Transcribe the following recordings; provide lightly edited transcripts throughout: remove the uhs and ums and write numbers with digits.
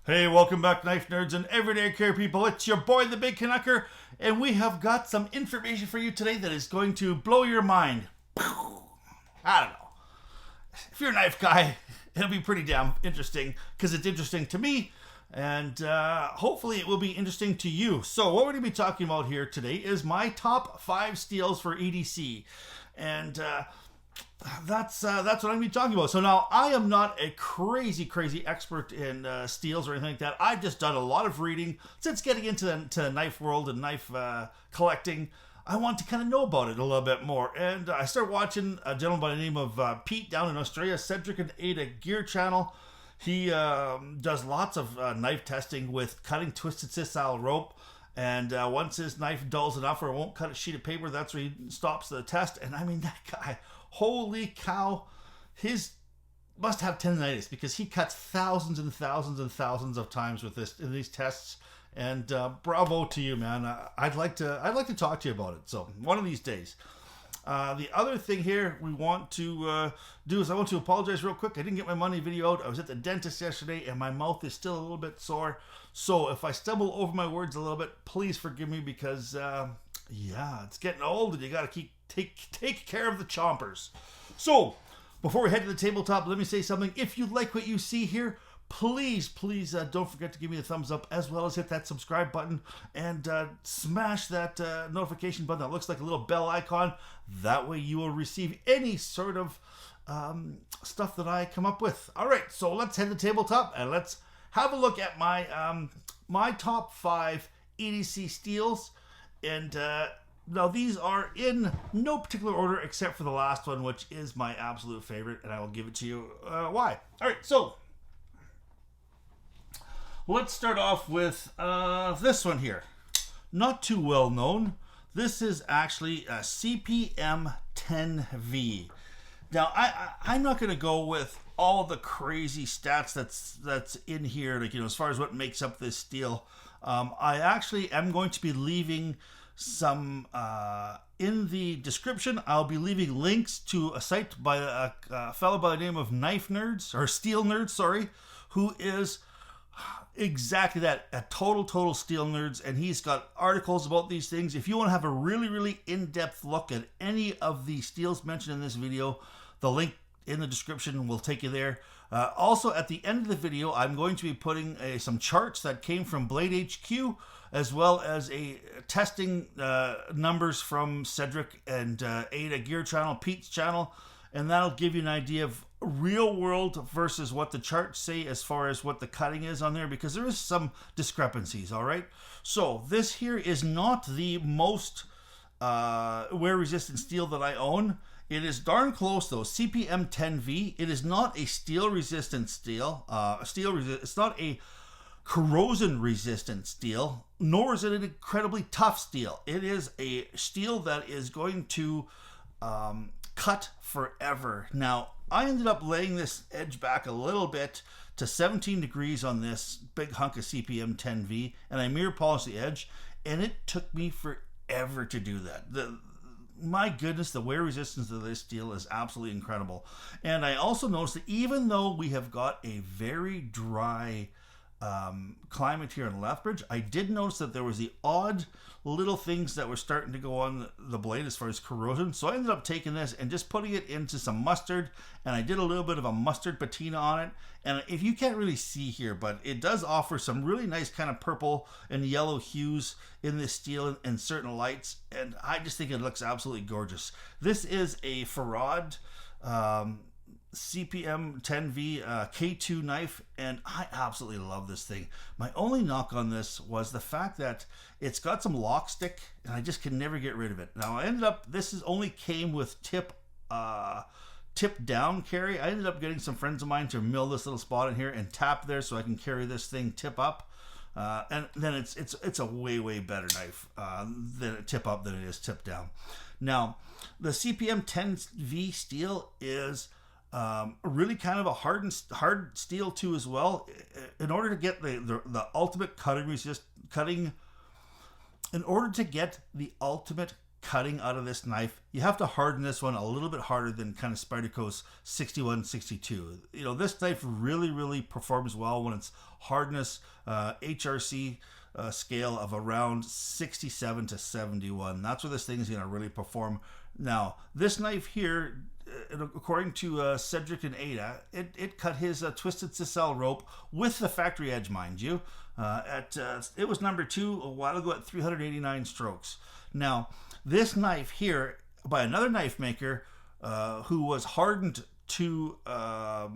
Hey, welcome back, knife nerds and everyday care people. It's your boy, the Big Canucker, and we have got some information for you today that is going to blow your mind. I don't know. If you're a knife guy, it'll be pretty damn interesting because it's interesting to me, and hopefully it will be interesting to you. So what we're going to be talking about here today is my top 5 steels for EDC, and that's what I'm going to be talking about. So now, I am not a crazy expert in steels or anything like that. I've just done a lot of reading since getting into the knife world and knife collecting. I want to kind of know about it a little bit more. And I started watching a gentleman by the name of Pete down in Australia, Cedric and Ada Gear Channel. He does lots of knife testing with cutting twisted style rope. And once his knife dulls enough or it won't cut a sheet of paper, that's where he stops the test. And I mean, that guy, holy cow, his must have tendinitis because he cuts thousands and thousands and thousands of times with this in these tests. And bravo to you, man. I'd like to talk to you about it. So one of these days. The other thing here we want to do is I want to apologize real quick. I didn't get my money video out. I was at the dentist yesterday and my mouth is still a little bit sore. So if I stumble over my words a little bit, please forgive me because, it's getting old and you got to take care of the chompers. So before we head to the tabletop, let me say something. If you like what you see here, please don't forget to give me a thumbs up as well as hit that subscribe button and smash that notification button that looks like a little bell icon. That way you will receive any sort of stuff that I come up with. All right, so let's head to the tabletop and let's have a look at my top 5 EDC steels. And now these are in no particular order except for the last one, which is my absolute favorite, and I will give it to you why. All right, so let's start off with this one here. Not too well known. This is actually a CPM 10V. Now, I'm not going to go with all the crazy stats that's in here, like, as far as what makes up this steel. I actually am going to be leaving some in the description. I'll be leaving links to a site by a fellow by the name of Knife Nerds, or Steel Nerds, sorry, who is exactly that, a total steel nerds, and he's got articles about these things. If you want to have a really in-depth look at any of the steels mentioned in this video, the link in the description will take you there. Also, at the end of the video, I'm going to be putting some charts that came from Blade HQ, as well as a testing numbers from Cedric and Ada Gear Channel, Pete's channel, and that'll give you an idea of real world versus what the charts say as far as what the cutting is on there, because there is some discrepancies. All right, so this here is not the most wear resistant steel that I own. It is darn close though. CPM 10V. It is not a steel resistant steel. It's not a corrosion resistant steel, nor is it an incredibly tough steel. It is a steel that is going to cut forever. Now, I ended up laying this edge back a little bit to 17 degrees on this big hunk of CPM 10V, and I mirror polished the edge, and it took me forever to do that. My goodness, the wear resistance of this steel is absolutely incredible. And I also noticed that even though we have got a very dry climate here in Lethbridge, I did notice that there was the odd little things that were starting to go on the blade as far as corrosion. So I ended up taking this and just putting it into some mustard, and I did a little bit of a mustard patina on it. And if you can't really see here, but it does offer some really nice kind of purple and yellow hues in this steel in certain lights, and I just think it looks absolutely gorgeous. This is a Farad CPM 10V K2 knife, and I absolutely love this thing. My only knock on this was the fact that it's got some lock stick, and I just can never get rid of it. Now, I ended up, this is only came with tip down carry. I ended up getting some friends of mine to mill this little spot in here and tap there so I can carry this thing tip up. And then it's a way better knife than tip up than it is tip down. Now, the CPM 10V steel is really kind of a hard steel too as well. In order to get the ultimate cutting, in order to get the ultimate cutting out of this knife. You have to harden this one a little bit harder than kind of Spyderco's 61, 62. You know, this knife really performs well when it's hardness, HRC scale of around 67 to 71. That's where this thing is going to really perform. Now, this knife here, according to Cedric and Ada, it cut his twisted sisal rope with the factory edge, mind you. It was number 2 a while ago at 389 strokes. Now, this knife here by another knife maker who was hardened to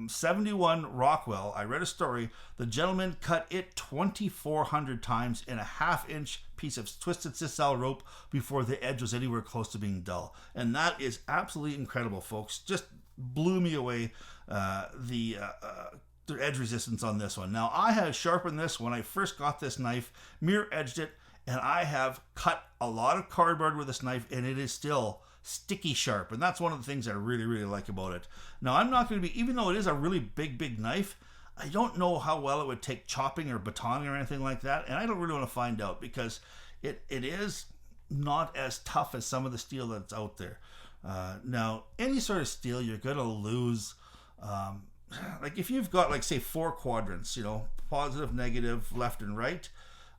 71 Rockwell. I read a story. The gentleman cut it 2,400 times in a half-inch piece of twisted sisal rope before the edge was anywhere close to being dull. And that is absolutely incredible, folks. Just blew me away, the edge resistance on this one. Now, I had sharpened this when I first got this knife, mirror edged it, and I have cut a lot of cardboard with this knife, and it is still sticky sharp. And that's one of the things I really like about it. Now, I'm not going to be, even though it is a really big knife, I don't know how well it would take chopping or batoning or anything like that. And I don't really want to find out because it is not as tough as some of the steel that's out there. Now, any sort of steel, you're going to lose. Like if you've got, like, say, 4 quadrants, you know, positive, negative, left and right,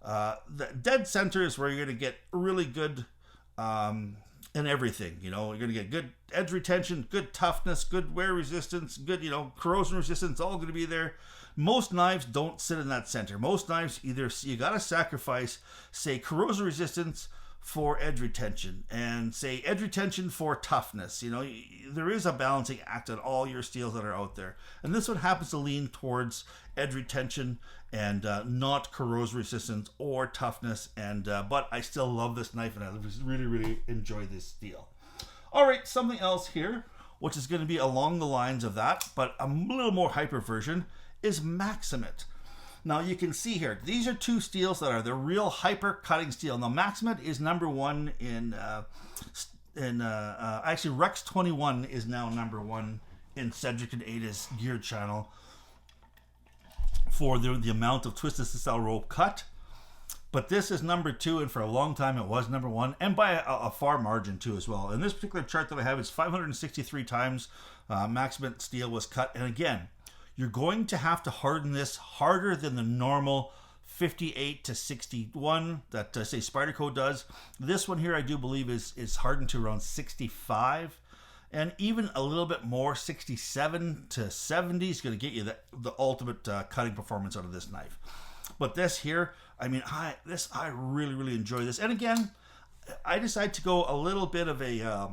the dead center is where you're going to get really good in everything. You know, you're going to get good edge retention, good toughness, good wear resistance, good, you know, corrosion resistance, all going to be there. Most knives don't sit in that center. Most knives, either you got to sacrifice, say, corrosion resistance for edge retention, and say edge retention for toughness. You know, there is a balancing act on all your steels that are out there, and this one happens to lean towards edge retention and not corrosion resistance or toughness. And but I still love this knife, and I really enjoy this steel. All right, something else here, which is going to be along the lines of that, but a little more hyper version, is Maximate. Now you can see here, these are 2 steels that are the real hyper cutting steel. Now Maximate is number 1 in actually Rex 21 is now number 1 in Cedric and Ada's gear channel for the amount of twisted sisal rope cut. But this is number 2, and for a long time it was number 1, and by a far margin too as well. In this particular chart that I have, it's 563 times Maximate steel was cut. And again, you're going to have to harden this harder than the normal 58 to 61 that, say, Spyderco does. This one here, I do believe, is hardened to around 65. And even a little bit more, 67 to 70 is going to get you the ultimate cutting performance out of this knife. But this here, I mean, I really enjoy this. And again, I decided to go a little bit of a...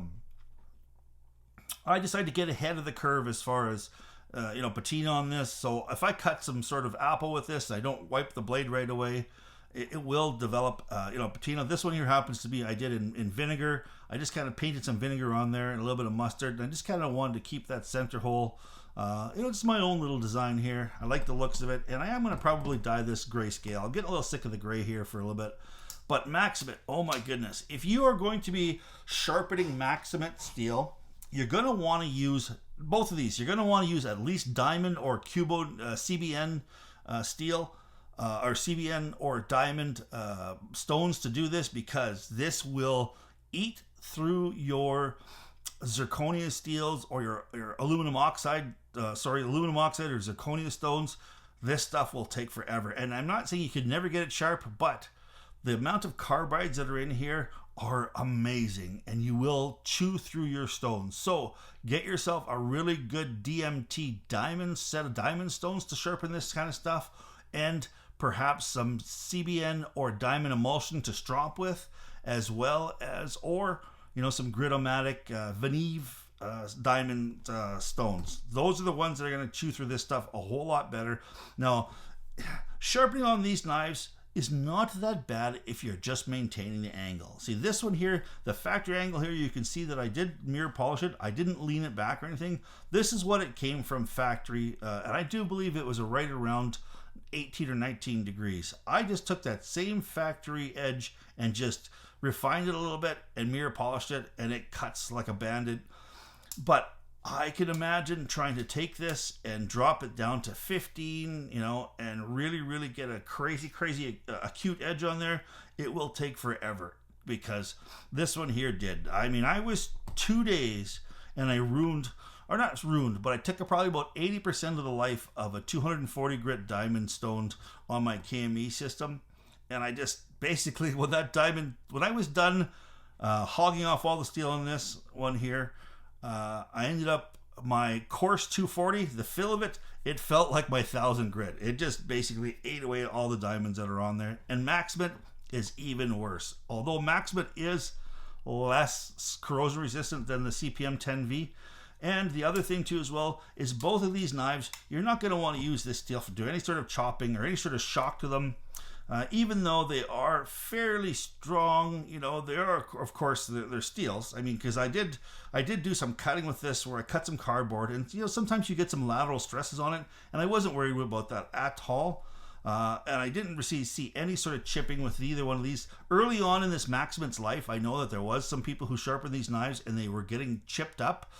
I decided to get ahead of the curve as far as you know, patina on this. So if I cut some sort of apple with this, I don't wipe the blade right away, it will develop, you know, patina. This one here happens to be, I did in vinegar. I just kind of painted some vinegar on there and a little bit of mustard. And I just kind of wanted to keep that center hole. You know, it's my own little design here. I like the looks of it. And I am going to probably dye this grayscale. I'm getting a little sick of the gray here for a little bit. But Maximate, oh my goodness. If you are going to be sharpening Maximate steel, you're going to want to use both of these. You're going to want to use at least diamond or cubo CBN steel or CBN or diamond stones to do this, because this will eat through your zirconia steels or your aluminum oxide, aluminum oxide or zirconia stones. This stuff will take forever. And I'm not saying you could never get it sharp, but the amount of carbides that are in here are amazing, and you will chew through your stones. So get yourself a really good DMT diamond set of diamond stones to sharpen this kind of stuff, and perhaps some CBN or diamond emulsion to strop with, as well as, or, you know, some Gritomatic Veneve diamond stones. Those are the ones that are going to chew through this stuff a whole lot better. Now, sharpening on these knives is not that bad if you're just maintaining the angle. See, this one here, the factory angle here, you can see that I did mirror polish it. I didn't lean it back or anything. This is what it came from factory, and I do believe it was right around 18 or 19 degrees. I just took that same factory edge and just refined it a little bit and mirror polished it, and it cuts like a bandit. But I can imagine trying to take this and drop it down to 15, you know, and really get a crazy acute edge on there. It will take forever. because this one here did. I mean, I was 2 days and I ruined, or not ruined, but I took probably about 80% of the life of a 240 grit diamond stoned on my KME system. And I just basically, when I was done hogging off all the steel on this one here, I ended up, my coarse 240, the fill of it, it felt like my 1000 grit. It just basically ate away all the diamonds that are on there. And Maximate is even worse. Although Maximate is less corrosion resistant than the CPM 10V. And the other thing too as well is both of these knives, you're not going to want to use this steel for doing any sort of chopping or any sort of shock to them. Even though they are fairly strong, you know, they are, of course, they're steels. I mean, because I did do some cutting with this where I cut some cardboard, and you know, sometimes you get some lateral stresses on it, and I wasn't worried about that at all. And I didn't see any sort of chipping with either one of these. Early on in this Maximate's life, I know that there was some people who sharpened these knives and they were getting chipped up.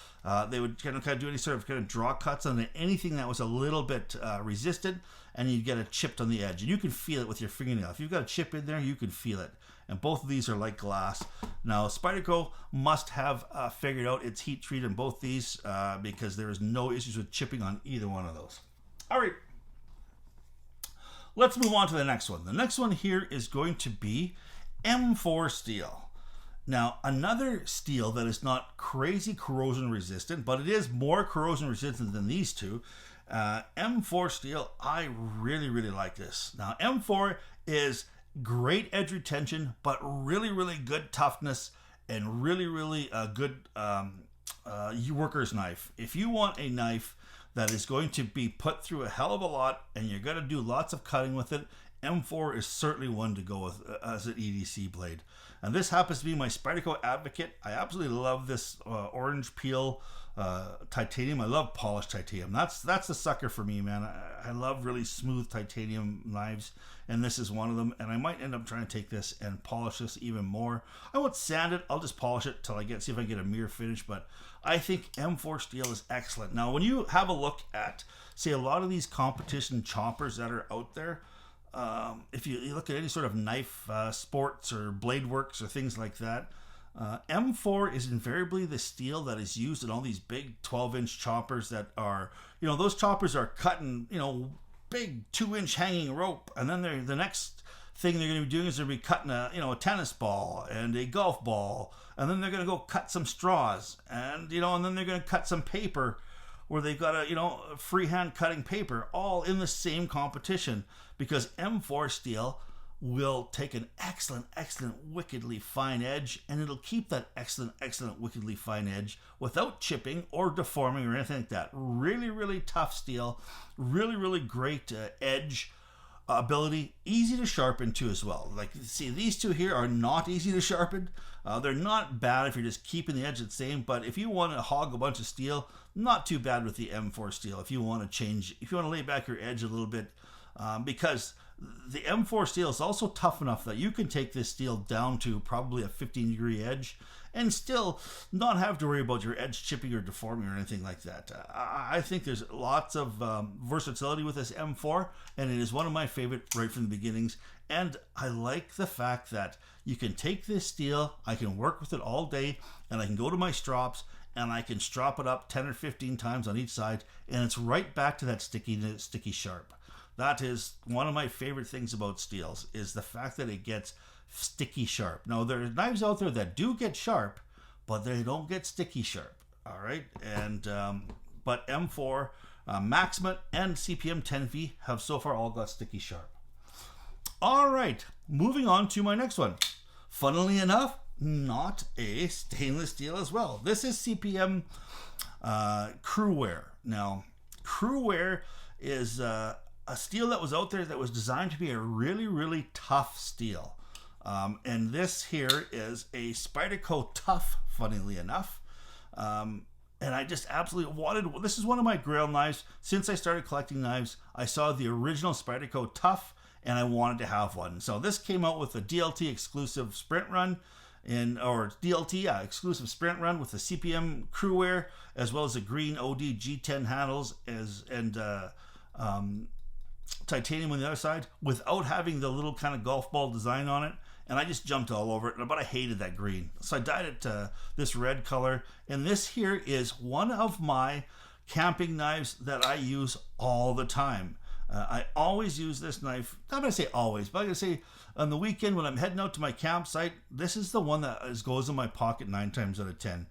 They would kind of do any sort of draw cuts on anything that was a little bit resistant, and you'd get it chipped on the edge. And you can feel it with your fingernail. If you've got a chip in there, you can feel it. And both of these are like glass. Now, Spyderco must have figured out its heat treat in both these because there is no issues with chipping on either one of those. All right. Let's move on to the next one. The next one here is going to be M4 steel. Now, another steel that is not crazy corrosion resistant, but it is more corrosion resistant than these two. M4 steel, I really, really like this. Now, M4 is great edge retention, but really, really good toughness and really, really good worker's knife. If you want a knife that is going to be put through a hell of a lot and you're going to do lots of cutting with it, M4 is certainly one to go with as an EDC blade. And this happens to be my Spyderco Advocate. I absolutely love this orange peel titanium. I love polished titanium. That's the sucker for me, man. I love really smooth titanium knives, and this is one of them. And I might end up trying to take this and polish this even more. I won't sand it. I'll just polish it till see if I get a mirror finish. But I think M4 steel is excellent. Now, when you have a look at, say, a lot of these competition choppers that are out there, if you look at any sort of knife sports or blade works or things like that, M4 is invariably the steel that is used in all these big 12-inch choppers that are, you know, those choppers are cutting, you know, big 2-inch hanging rope, and then the next thing they're going to be doing is they're going to be cutting a tennis ball and a golf ball, and then they're going to go cut some straws, and then they're going to cut some paper where they've got a freehand cutting paper, all in the same competition, because M4 steel will take an excellent, wickedly fine edge, and it'll keep that excellent, wickedly fine edge without chipping or deforming or anything like that. Really, really tough steel, really, really great edge ability, easy to sharpen too as well. Like, see, these two here are not easy to sharpen. They're not bad if you're just keeping the edge the same, but if you want to hog a bunch of steel, not too bad with the M4 steel. If you want to lay back your edge a little bit, because the M4 steel is also tough enough that you can take this steel down to probably a 15-degree edge and still not have to worry about your edge chipping or deforming or anything like that. I think there's lots of versatility with this M4, and it is one of my favorite right from the beginnings. And I like the fact that you can take this steel, I can work with it all day, and I can go to my strops and I can strop it up 10 or 15 times on each side, and it's right back to that sticky sharp. That is one of my favorite things about steels, is the fact that it gets sticky sharp. Now, there are knives out there that do get sharp, but they don't get sticky sharp. All right, and but M4, Maximate, and CPM 10V have so far all got sticky sharp. All right, moving on to my next one. Funnily enough, not a stainless steel as well. This is CPM Crew Wear. Now, Crew Wear is a steel that was out there that was designed to be a really, really tough steel. And this here is a Spyderco Tough, funnily enough. And I just absolutely wanted, this is one of my grail knives. Since I started collecting knives, I saw the original Spyderco Tough, and I wanted to have one. So this came out with a DLT exclusive sprint run, exclusive sprint run with the CPM Crew Wear, as well as the green OD G10 handles and titanium on the other side, without having the little kind of golf ball design on it. and I just jumped all over it, but I hated that green. So I dyed it this red color, and this here is one of my camping knives that I use all the time. I always use this knife. I'm going to say always, but I'm going to say on the weekend when I'm heading out to my campsite, this is the one that goes in my pocket 9 times out of 10.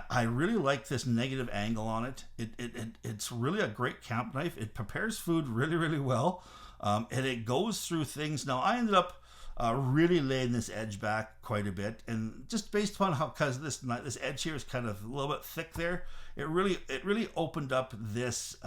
I really like this negative angle on it. It's really a great camp knife. It prepares food really, really well, and it goes through things. Now, I ended up really laying this edge back quite a bit, and just based upon how, because this edge here is kind of a little bit thick there, it really opened up this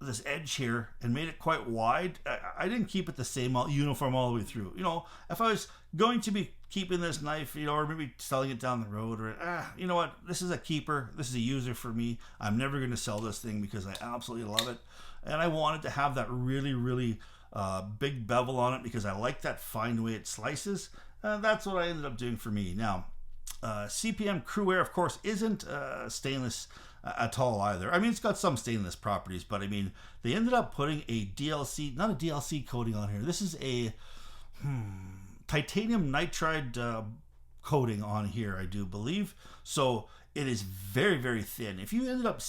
this edge here and made it quite wide. I didn't keep it the same uniform all the way through. You know, if I was going to be keeping this knife, you know, or maybe selling it down the road, or you know what, this is a keeper, this is a user for me. I'm never going to sell this thing because I absolutely love it, and I wanted to have that really, really big bevel on it because I like that fine way it slices. That's what I ended up doing for me. Now, CPM Crew Wear, of course, isn't stainless at all either. I mean, it's got some stainless properties, but I mean, they ended up putting a DLC, not a DLC coating on here. This is a titanium nitride coating on here, I do believe. So it is very, very thin. If you ended up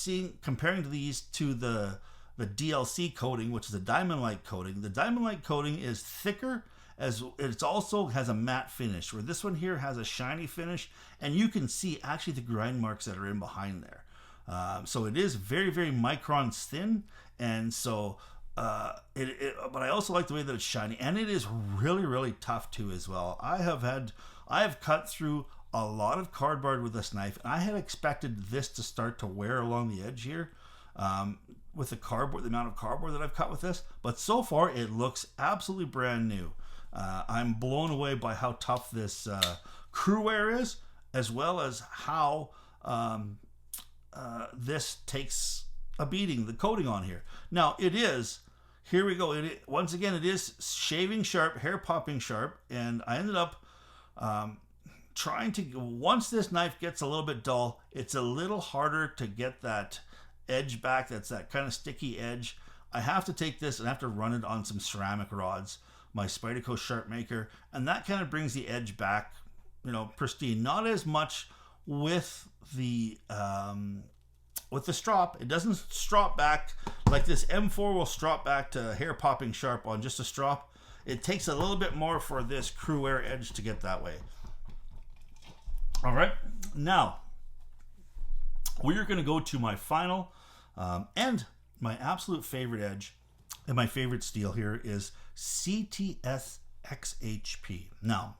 comparing these to the DLC coating, which is a diamond light coating, the diamond light coating is thicker, as it also has a matte finish, where this one here has a shiny finish, and you can see actually the grind marks that are in behind there. So it is very, very microns thin, and so but I also like the way that it's shiny, and it is really, really tough too as well. I have cut through a lot of cardboard with this knife, and I had expected this to start to wear along the edge here with the amount of cardboard that I've cut with this, but so far it looks absolutely brand new. I'm blown away by how tough this Crew Wear is, as well as how this takes a beating, the coating on here. Now, here we go. Once again, it is shaving sharp, hair popping sharp, and I ended up once this knife gets a little bit dull, it's a little harder to get that edge back. That's that kind of sticky edge. I have to take this and I have to run it on some ceramic rods, my Spyderco Sharp Maker, and that kind of brings the edge back, you know, pristine. Not as much with the strop. It doesn't strop back like this M4 will strop back to hair popping sharp on just a strop. It takes a little bit more for this Crew Wear edge to get that way. All right, now we are going to go to my final and my absolute favorite edge, and my favorite steel here is CTS XHP. Now,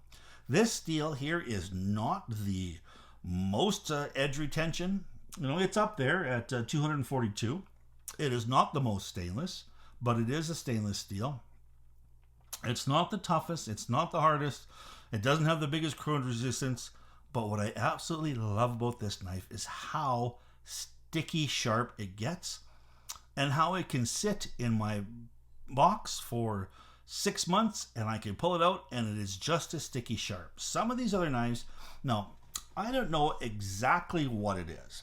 this steel here is not the most edge retention. You know, it's up there at 242. It is not the most stainless, but it is a stainless steel. It's not the toughest. It's not the hardest. It doesn't have the biggest corrosion resistance. But what I absolutely love about this knife is how sticky sharp it gets, and how it can sit in my box for 6 months and I can pull it out and it is just as sticky sharp. Some of these other knives, now, I don't know exactly what it is.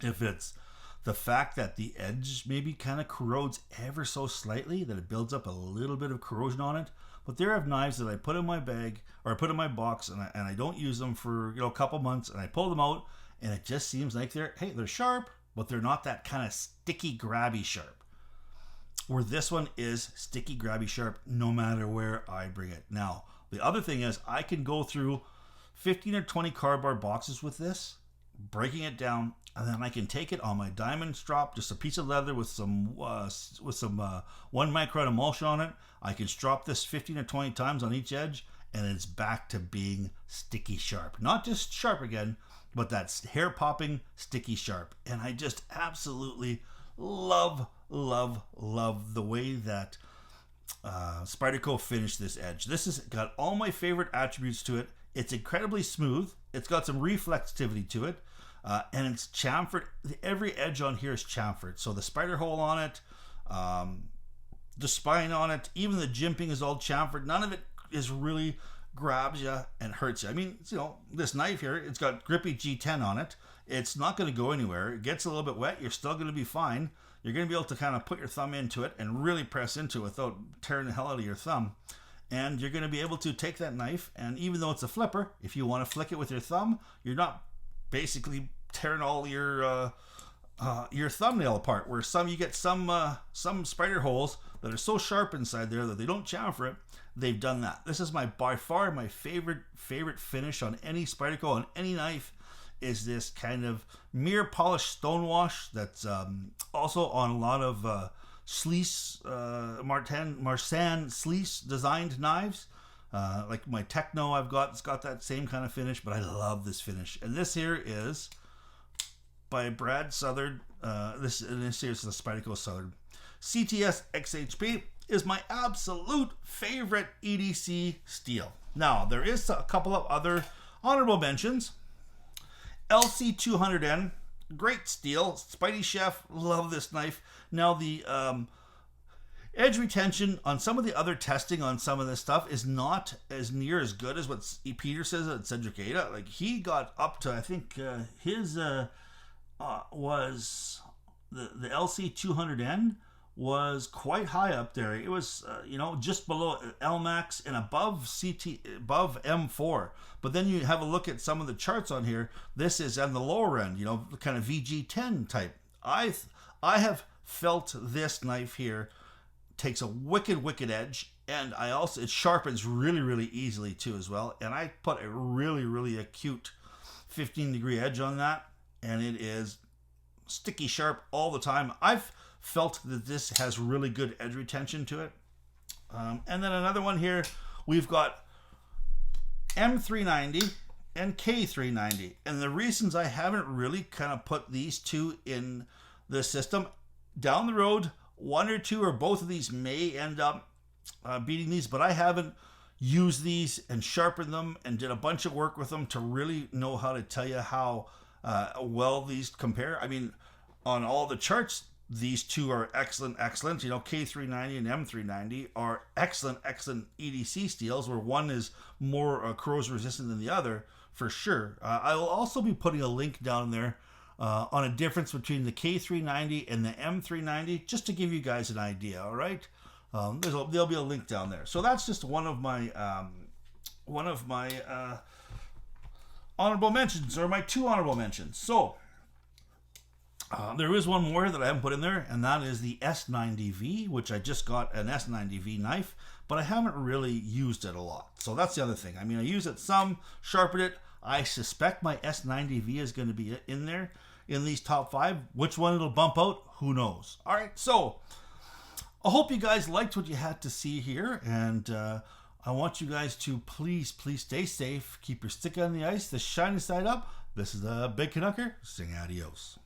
If it's the fact that the edge maybe kind of corrodes ever so slightly, that it builds up a little bit of corrosion on it. But there are knives that I put in my bag, or I put in my box, and I don't use them for, you know, a couple months, and I pull them out, and it just seems like they're sharp, but they're not that kind of sticky, grabby sharp. Where this one is sticky, grabby sharp, no matter where I bring it. Now, the other thing is I can go through 15 or 20 cardboard boxes with this, breaking it down, and then I can take it on my diamond strop, just a piece of leather with some 1 micron emulsion on it. I can strop this 15 or 20 times on each edge, and it's back to being sticky sharp. Not just sharp again, but that hair popping sticky sharp. And I just absolutely love the way that Spyderco finished this edge. This has got all my favorite attributes to it. It's incredibly smooth. It's got some reflexivity to it. And it's chamfered. Every edge on here is chamfered. So the spider hole on it, the spine on it, even the jimping is all chamfered. None of it is really grabs you and hurts you. I mean, you know, this knife here, it's got grippy G10 on it. It's not going to go anywhere. It gets a little bit wet, you're still going to be fine. You're going to be able to kind of put your thumb into it and really press into it without tearing the hell out of your thumb. And you're going to be able to take that knife, and even though it's a flipper, if you want to flick it with your thumb, you're not basically tearing all your thumbnail apart. Where you get some spider holes that are so sharp inside there that they don't chamfer it. They've done that. This is by far my favorite finish on any Spyderco, on any knife, is this kind of mirror polished stonewash that's also on a lot of Sleece, Martin Sleece designed knives. Like my Techno it's got that same kind of finish, but I love this finish. And this here is by Brad Southard. This here is the Spyderco Southard. CTS XHP is my absolute favorite EDC steel. Now, there is a couple of other honorable mentions. LC200N, great steel. Spidey Chef, love this knife. Now, the edge retention on some of the other testing on some of this stuff is not as near as good as what Peter says at Cedric Ada. Like, he got up to, I think his was the LC200N was quite high up there. It was just below LMAX and above M4. But then you have a look at some of the charts on here. This is on the lower end, kind of VG10 type. I have felt this knife here takes a wicked edge, and it sharpens really easily too as well. And I put a really acute 15-degree edge on that, and it is sticky sharp all the time. I've felt that this has really good edge retention to it. And then another one here, we've got M390 and K390. And the reasons I haven't really kind of put these two in the system, down the road, one or two or both of these may end up beating these, but I haven't used these and sharpened them and did a bunch of work with them to really know how to tell you how well these compare. I mean, on all the charts, these two are excellent. K390 and M390 are excellent EDC steels, where one is more corrosion resistant than the other, for sure. I will also be putting a link down there on a difference between the K390 and the M390, just to give you guys an idea, all right? There'll be a link down there. So that's just one of my honorable mentions, or my two honorable mentions. So there is one more that I haven't put in there, and that is the S90V, which I just got an S90V knife, but I haven't really used it a lot. So that's the other thing. I mean, I use it some, sharpen it. I suspect my S90V is going to be in there in these top 5. Which one it'll bump out, who knows? All right, so I hope you guys liked what you had to see here, and I want you guys to please stay safe, keep your stick on the ice, the shiny side up. This is the Big Canucker saying adios.